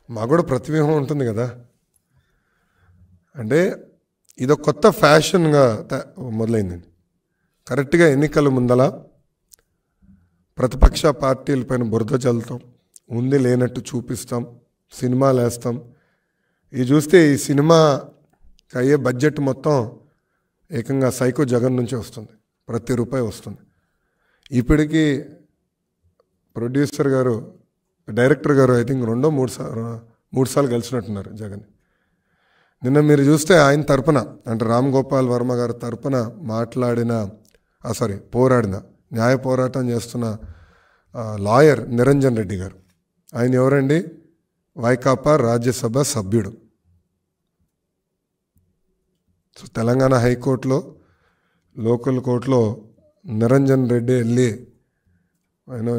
మాకు కూడా ప్రతివ్యూహం ఉంటుంది కదా. అంటే ఇదొక కొత్త ఫ్యాషన్గా మొదలైందండి. కరెక్ట్గా ఎన్నికల ముందల ప్రతిపక్ష పార్టీలపైన బురద చల్లుతాం, ఉంది లేనట్టు చూపిస్తాం, సినిమాలు వేస్తాం. ఇది చూస్తే ఈ సినిమాకి అయ్యే బడ్జెట్ మొత్తం ఏకంగా సైకో జగన్ నుంచే వస్తుంది, ప్రతి రూపాయి వస్తుంది. ఇప్పటికీ ప్రొడ్యూసర్ గారు, డైరెక్టర్ గారు ఐ థింక్ మూడు సార్లు కలిసినట్టున్నారు జగన్. నిన్న మీరు చూస్తే ఆయన తరపున, అంటే రామ్ గోపాల్ వర్మ గారి తరపున పోరాడిన, న్యాయ పోరాటం చేస్తున్న లాయర్ నిరంజన్ రెడ్డి గారు. ఆయన ఎవరండి? వైకాపా రాజ్యసభ సభ్యుడు. సో తెలంగాణ హైకోర్టులో, లోకల్ కోర్టులో నిరంజన్ రెడ్డి వెళ్ళి ఆయన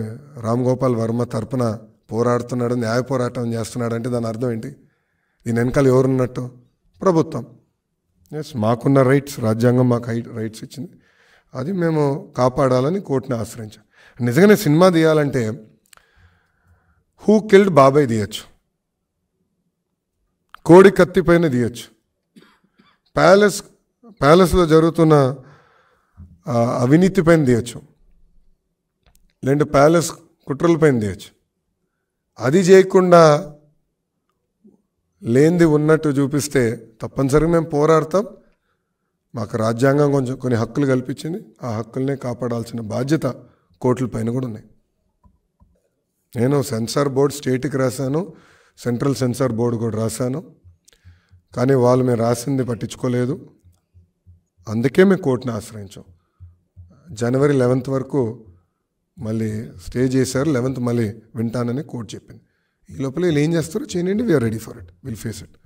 రామ్ గోపాల్ వర్మ తరపున పోరాడుతున్నాడు, న్యాయ పోరాటం చేస్తున్నాడు అంటే దాని అర్థం ఏంటి? దీని వెనకాల ఎవరున్నట్టు? ప్రభుత్వం. ఎస్, మాకున్న రైట్స్, రాజ్యాంగం మాకు రైట్స్ ఇచ్చింది, అది మేము కాపాడాలని కోర్టుని ఆశ్రయించాం. నిజంగానే సినిమా తీయాలంటే హూ కిల్డ్ బాబాయ్ తీయచ్చు, కోడి కత్తి పైన తీయచ్చు, ప్యాలెస్లో జరుగుతున్న అవినీతి పైన తీయచ్చు, లేదంటే ప్యాలెస్ కుట్రల పైన తీయచ్చు. అది చేయకుండా లేనిది ఉన్నట్టు చూపిస్తే తప్పనిసరిగా మేము పోరాడతాం. మాకు రాజ్యాంగం కొన్ని హక్కులు కల్పించింది, ఆ హక్కుల్నే కాపాడాల్సిన బాధ్యత కోర్టుల పైన కూడా ఉన్నాయి. నేను సెన్సార్ బోర్డు స్టేట్కి రాశాను, సెంట్రల్ సెన్సార్ బోర్డు కూడా రాశాను, కానీ వాళ్ళు మేము రాసింది పట్టించుకోలేదు. అందుకే మేము కోర్టుని ఆశ్రయించాం. జనవరి 11th వరకు మళ్ళీ స్టే చేశారు, 11th మళ్ళీ వింటానని కోర్టు చెప్పింది. ఈ లోపల వీళ్ళు ఏం చేస్తారో చేయండి, we are ready for it, will face it.